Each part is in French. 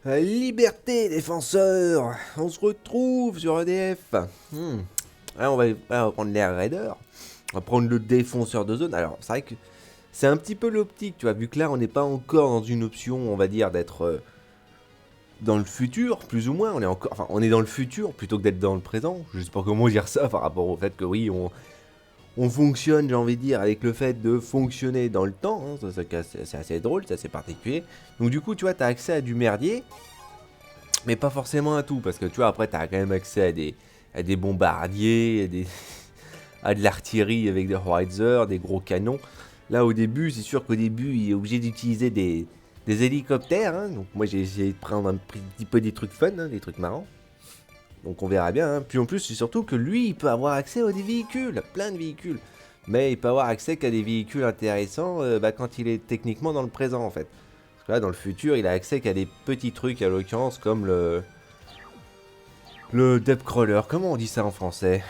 Liberté, défenseur. On se retrouve sur EDF. Là, on va prendre l'air raider. On va prendre le défenseur de zone. Alors, c'est vrai que c'est un petit peu l'optique, tu vois. Vu que là, on n'est pas encore dans une option, on va dire, d'être dans le futur, plus ou moins. On est dans le futur plutôt que d'être dans le présent. Je sais pas comment dire ça par rapport au fait que oui, on fonctionne, j'ai envie de dire, avec le fait de fonctionner dans le temps. Hein. C'est assez drôle, c'est assez particulier. Donc du coup, tu vois, tu as accès à du merdier, mais pas forcément à tout. Parce que tu vois, après, tu as quand même accès à des bombardiers, à de l'artillerie avec des Howitzer, des gros canons. Là, au début, c'est sûr qu'au début, il est obligé d'utiliser des hélicoptères. Hein. Donc moi, j'ai essayé de prendre un petit peu des trucs fun, hein, des trucs marrants. Donc on verra bien. Hein. Puis en plus, c'est surtout que lui, il peut avoir accès à des véhicules, plein de véhicules. Mais il peut avoir accès qu'à des véhicules intéressants quand il est techniquement dans le présent, en fait. Parce que là, dans le futur, il a accès qu'à des petits trucs, à l'occurrence, comme le depth crawler. Comment on dit ça en français?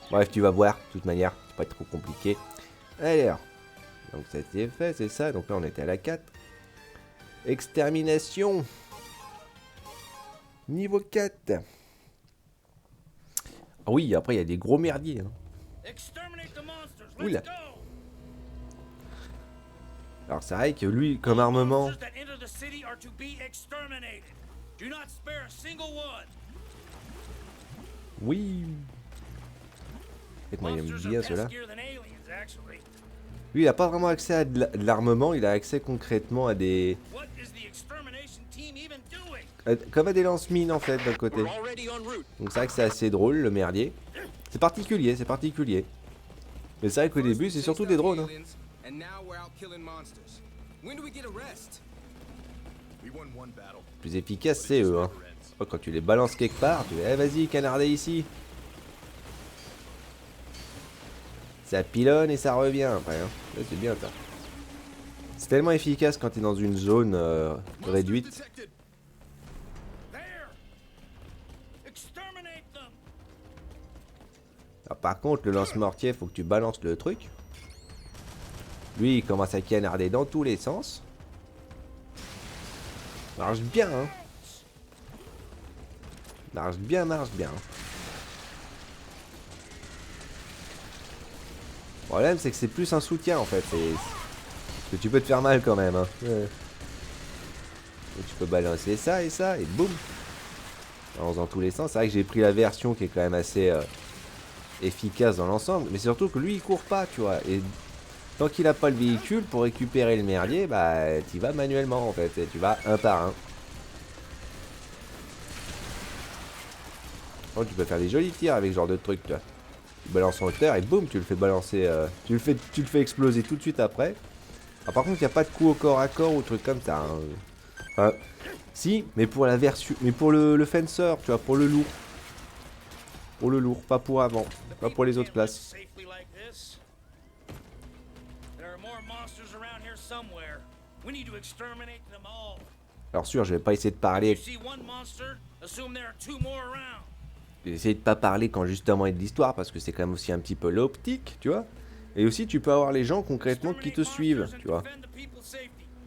Bref, tu vas voir, de toute manière. C'est pas trop compliqué. Alors, donc ça c'est fait, c'est ça. Donc là, on était à la 4. Extermination. Niveau 4. Ah oui, après il y a des gros merdiers. Hein. Oula. Alors c'est vrai que lui, comme armement... Oui. Et moi, il aime bien cela. Lui, il a pas vraiment accès à de l'armement, il a accès concrètement à des... Comme à des lance-mines en fait d'un côté. Donc c'est vrai que c'est assez drôle le merdier. C'est particulier, c'est particulier. Mais c'est vrai qu'au début c'est surtout des drones. Hein. Plus efficace c'est eux. Hein. Oh, quand tu les balances quelque part, tu dis eh, vas-y canardé ici. Ça pilonne et ça revient après. Hein. Là, c'est bien ça. C'est tellement efficace quand tu es dans une zone réduite. Alors, par contre, le lance-mortier, faut que tu balances le truc. Lui, il commence à canarder dans tous les sens. Marche bien, hein. Marche bien, marche bien. Le problème, c'est que c'est plus un soutien, en fait. Parce que tu peux te faire mal, quand même, hein. Ouais. Donc, tu peux balancer ça, et boum. Dans tous les sens. C'est vrai que j'ai pris la version qui est quand même assez... efficace dans l'ensemble, mais surtout que lui il court pas, tu vois, et tant qu'il a pas le véhicule pour récupérer le merdier, bah tu vas manuellement en fait, et tu vas un par un. Donc tu peux faire des jolis tirs avec ce genre de truc, tu vois. Tu balances en hauteur et boum, tu le fais balancer, tu le fais exploser tout de suite après. Ah, par contre, il n'y a pas de coup au corps à corps ou truc comme ça. Hein. Enfin, si, mais pour la version, mais pour le fencer, tu vois, pour le lourd. Pour le lourd, pas pour avant, pas pour les autres classes. Alors sûr, je vais pas essayer de parler. Je vais essayer de pas parler quand justement il y a de l'histoire, parce que c'est quand même aussi un petit peu l'optique, tu vois. Et aussi, tu peux avoir les gens concrètement qui te suivent, tu vois.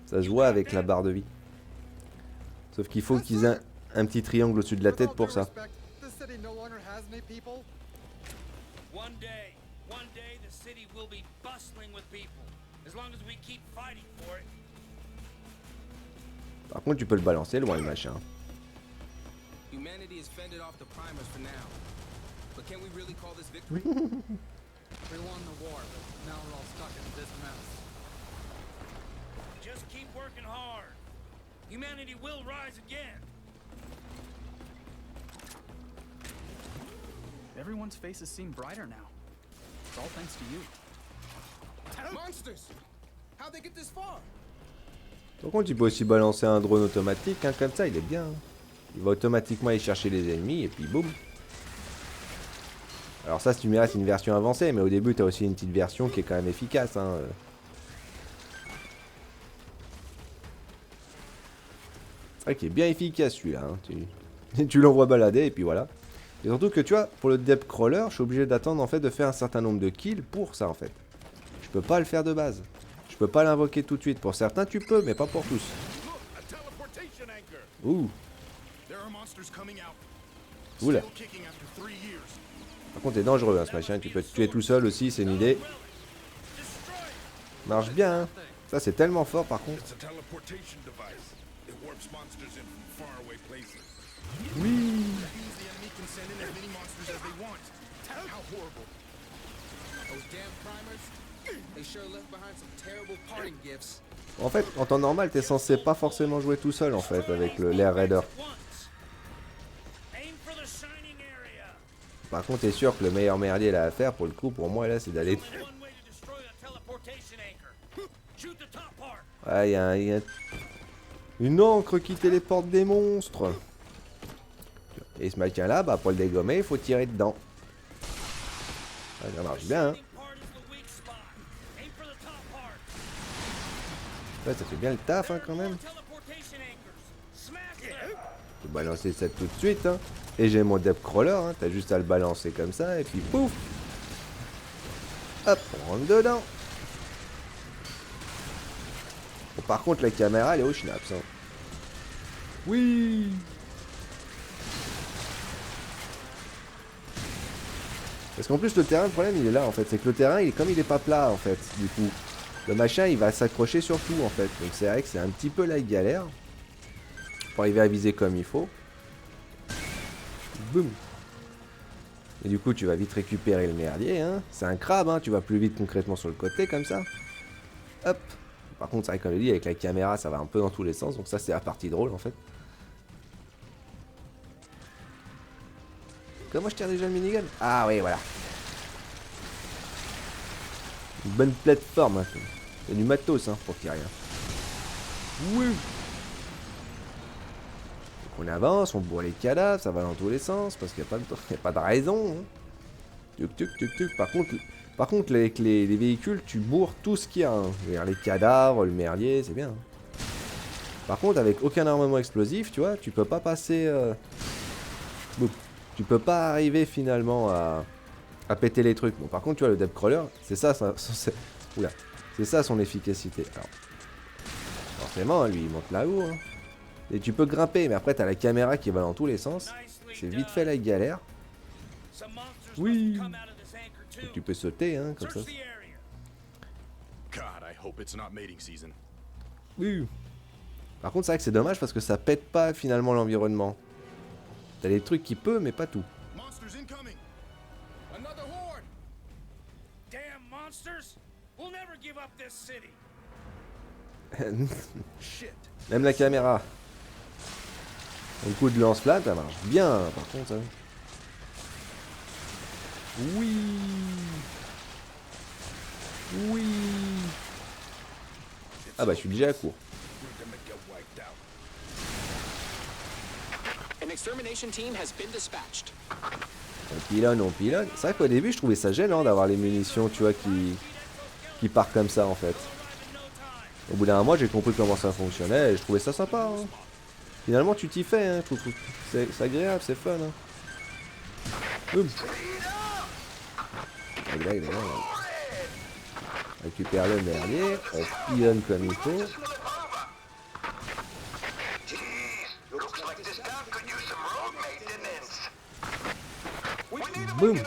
Ça se voit avec la barre de vie. Sauf qu'il faut qu'ils aient un petit triangle au-dessus de la tête pour ça. Par contre, tu peux le balancer loin le machin. Everyone's faces seem brighter now. It's all thanks to you. Monsters! How'd they get this far? Par contre, tu peux aussi balancer un drone automatique, hein, comme ça, il est bien. Hein. Il va automatiquement aller chercher les ennemis et puis boum. Alors ça, si tu m'iras, c'est une version avancée, mais au début, tu as aussi une petite version qui est quand même efficace. Hein. C'est vrai qu'il est bien efficace celui-là. Hein. Tu l'envoies balader et puis voilà. Et surtout que tu vois, pour le depth crawler, je suis obligé d'attendre en fait de faire un certain nombre de kills pour ça en fait. Je peux pas le faire de base. Je peux pas l'invoquer tout de suite. Pour certains, tu peux, mais pas pour tous. Ouh. There are monsters coming out. Oula. Still kicking after 3 years. Par contre, c'est dangereux hein, ce machin. Tu peux te tuer tout seul aussi, c'est une idée. Marche bien. Hein. Ça, c'est tellement fort par contre. It's a teleportation device. It warps monsters in from faraway places. Oui. That means the enemy can send in as many monsters as they want. How horrible. Those damn primers, they sure left behind some terrible parting gifts. En fait, en temps normal, t'es censé pas forcément jouer tout seul en fait avec l'Air Raider. Par contre, t'es sûr que le meilleur merdier là à faire pour le coup, pour moi là, c'est d'aller. Ah, y a une encre qui téléporte des monstres. Et ce machin là, bah pour le dégommer, il faut tirer dedans. Ah, ça marche bien. Hein. Ouais, ça fait bien le taf hein, quand même. Je peux balancer ça tout de suite. Hein. Et j'ai mon depth crawler. Hein. T'as juste à le balancer comme ça et puis pouf. Hop, on rentre dedans. Bon, par contre, la caméra elle est au schnaps. Hein. Oui. Parce qu'en plus le terrain, le problème il est là en fait, c'est que le terrain il est comme il est pas plat en fait, du coup. Le machin il va s'accrocher sur tout en fait, donc c'est vrai que c'est un petit peu la galère. Pour arriver à viser comme il faut. Boum. Et du coup tu vas vite récupérer le merdier, hein. C'est un crabe, hein, tu vas plus vite concrètement sur le côté comme ça. Hop. Par contre c'est vrai comme je dis, avec la caméra ça va un peu dans tous les sens, donc ça c'est la partie drôle en fait. Comment je tire déjà le minigun? Ah oui, voilà. Une bonne plateforme. Hein. Il y a du matos hein, pour tirer. Oui. Donc on avance, on bourre les cadavres, ça va dans tous les sens, parce qu'il n'y a pas de raison. Hein. Tuc, tuc, tuc, tuc. Par contre avec les véhicules, tu bourres tout ce qu'il y a. Hein. Les cadavres, le merdier, c'est bien. Hein. Par contre, avec aucun armement explosif, tu vois, tu peux pas passer... Boum. Tu peux pas arriver finalement à péter les trucs. Bon, par contre, tu vois, le depth crawler, c'est ça, oula, c'est ça son efficacité. Alors, forcément, lui, il monte là-haut. Hein. Et tu peux grimper, mais après, t'as la caméra qui va dans tous les sens. C'est vite fait la galère. Oui. Et tu peux sauter, hein, comme ça. God, I hope it's not mating season. Oui. Par contre, c'est vrai que c'est dommage parce que ça pète pas finalement l'environnement. T'as des trucs qui peuvent, mais pas tout. Monsters incoming. Another horde. Damn monsters! We'll never give up this city. Shit. Même la caméra. Un coup de lance-flamme, ça marche bien, par contre. Hein. Oui. Oui. Ah bah je suis déjà à court. We're gonna get wiped out. An extermination team has been dispatched. On pilonne. C'est vrai qu'au début je trouvais ça gênant d'avoir les munitions, tu vois, qui partent comme ça en fait. Au bout d'un moment j'ai compris comment ça fonctionnait et je trouvais ça sympa. Hein. Finalement tu t'y fais, hein. C'est agréable, c'est fun. Hein. Boum. Là. Récupère le merdier, on pilonne comme il faut. Boum.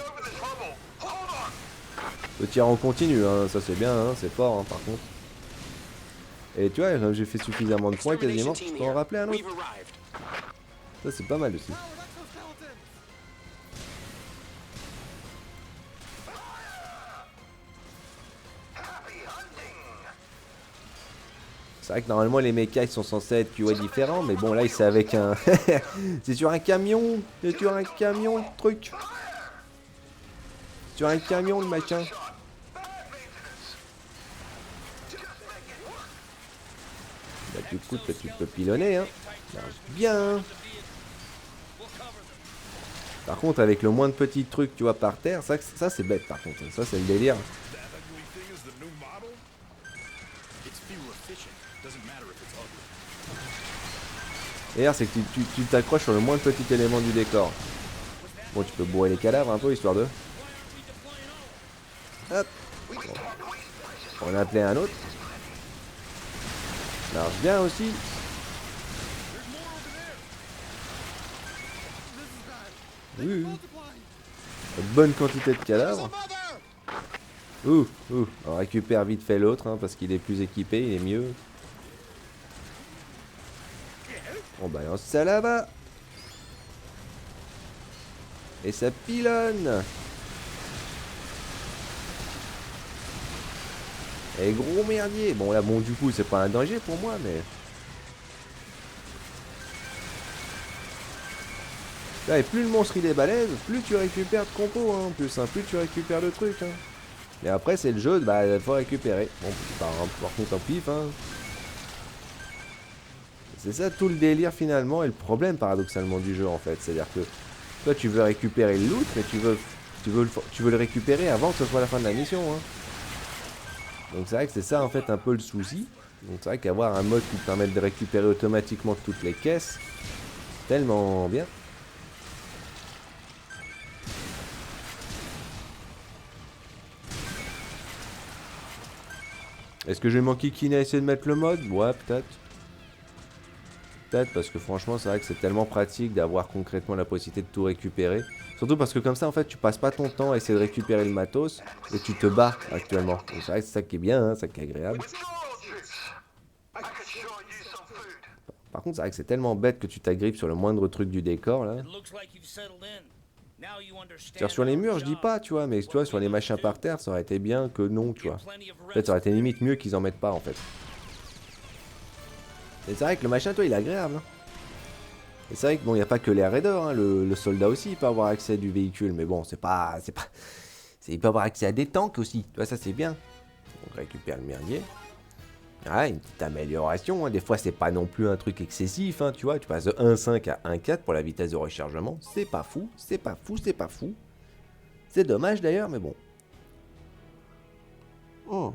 Le tir en continu, hein, ça c'est bien, hein, c'est fort hein, par contre. Et tu vois, j'ai fait suffisamment de points quasiment, je peux en rappeler un autre. Ça c'est pas mal aussi. C'est vrai que normalement les mechas ils sont censés être, tu vois, différents, mais bon là c'est avec un... c'est sur un camion, c'est sur un camion le truc. Sur un camion le machin. Bah du coup tu peux pilonner hein. Ça marche bien. Par contre avec le moins de petits trucs tu vois par terre, ça c'est bête par contre, ça c'est le délire. That ugly thing is the new model. It's fuel efficient. Doesn't matter if it's ugly. D'ailleurs c'est que tu t'accroches sur le moins de petits éléments du décor. Bon tu peux bourrer les cadavres un peu histoire de... Hop. Bon. On a appelé un autre. Ça marche bien aussi. Oui, oui. Une bonne quantité de cadavres. On récupère vite fait l'autre, hein, parce qu'il est plus équipé, il est mieux. On balance ça là-bas. Et ça pilonne. Et gros merdier. Bon là, bon du coup, c'est pas un danger pour moi, mais... Là, et plus le monstre il est balèze, plus tu récupères de compos, hein, en plus, hein, plus tu récupères de trucs, hein. Et après, c'est le jeu, bah, il faut récupérer. Bon, par contre, en pif, hein. C'est ça tout le délire finalement, et le problème paradoxalement du jeu en fait. C'est-à-dire que toi, tu veux récupérer le loot, mais tu veux le récupérer avant que ce soit la fin de la mission, hein. Donc c'est vrai que c'est ça en fait un peu le souci. Donc c'est vrai qu'avoir un mode qui te permet de récupérer automatiquement toutes les caisses, tellement bien. Est-ce que je vais m'enquiquiner à essayer de mettre le mode? Ouais, peut-être. Peut-être parce que franchement, c'est vrai que c'est tellement pratique d'avoir concrètement la possibilité de tout récupérer. Surtout parce que comme ça, en fait, tu passes pas ton temps à essayer de récupérer le matos et tu te bats actuellement. Donc c'est vrai que c'est ça qui est bien, hein, ça qui est agréable. Par contre, c'est vrai que c'est tellement bête que tu t'agrippes sur le moindre truc du décor, là. Sur les murs, je dis pas, tu vois, mais tu vois, sur les machins par terre, ça aurait été bien que non, tu vois. Peut-être ça aurait été limite mieux qu'ils en mettent pas, en fait. Et c'est vrai que le machin, toi, il est agréable, hein. Et c'est vrai que bon, il n'y a pas que les raiders, hein, le soldat aussi, il peut avoir accès à du véhicule, mais bon, il peut avoir accès à des tanks aussi, tu vois, ça c'est bien. On récupère le merdier. Ah, une petite amélioration, hein. Des fois c'est pas non plus un truc excessif, hein, tu vois, tu passes de 1.5 à 1.4 pour la vitesse de rechargement, c'est pas fou, c'est pas fou, c'est pas fou. C'est dommage d'ailleurs, mais bon. Oh.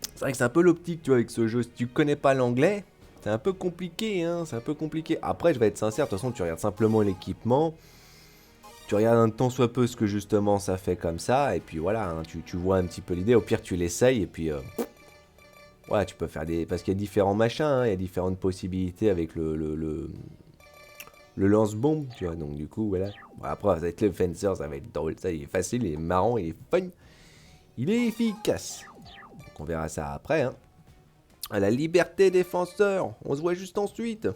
C'est vrai que c'est un peu l'optique, tu vois, avec ce jeu, si tu connais pas l'anglais, c'est un peu compliqué, hein, c'est un peu compliqué. Après, je vais être sincère, de toute façon, tu regardes simplement l'équipement, tu regardes un tant soit peu ce que justement ça fait comme ça, et puis voilà, hein, tu vois un petit peu l'idée, au pire tu l'essayes, et puis... ouais, tu peux faire des... Parce qu'il y a différents machins, hein, il y a différentes possibilités avec le lance-bombe, tu vois, donc du coup, voilà. Bon, après, avec le Fencer, ça va être drôle, ça, il est facile, il est marrant, il est fun, il est efficace. Donc on verra ça après, hein. À la liberté défenseur, on se voit juste ensuite.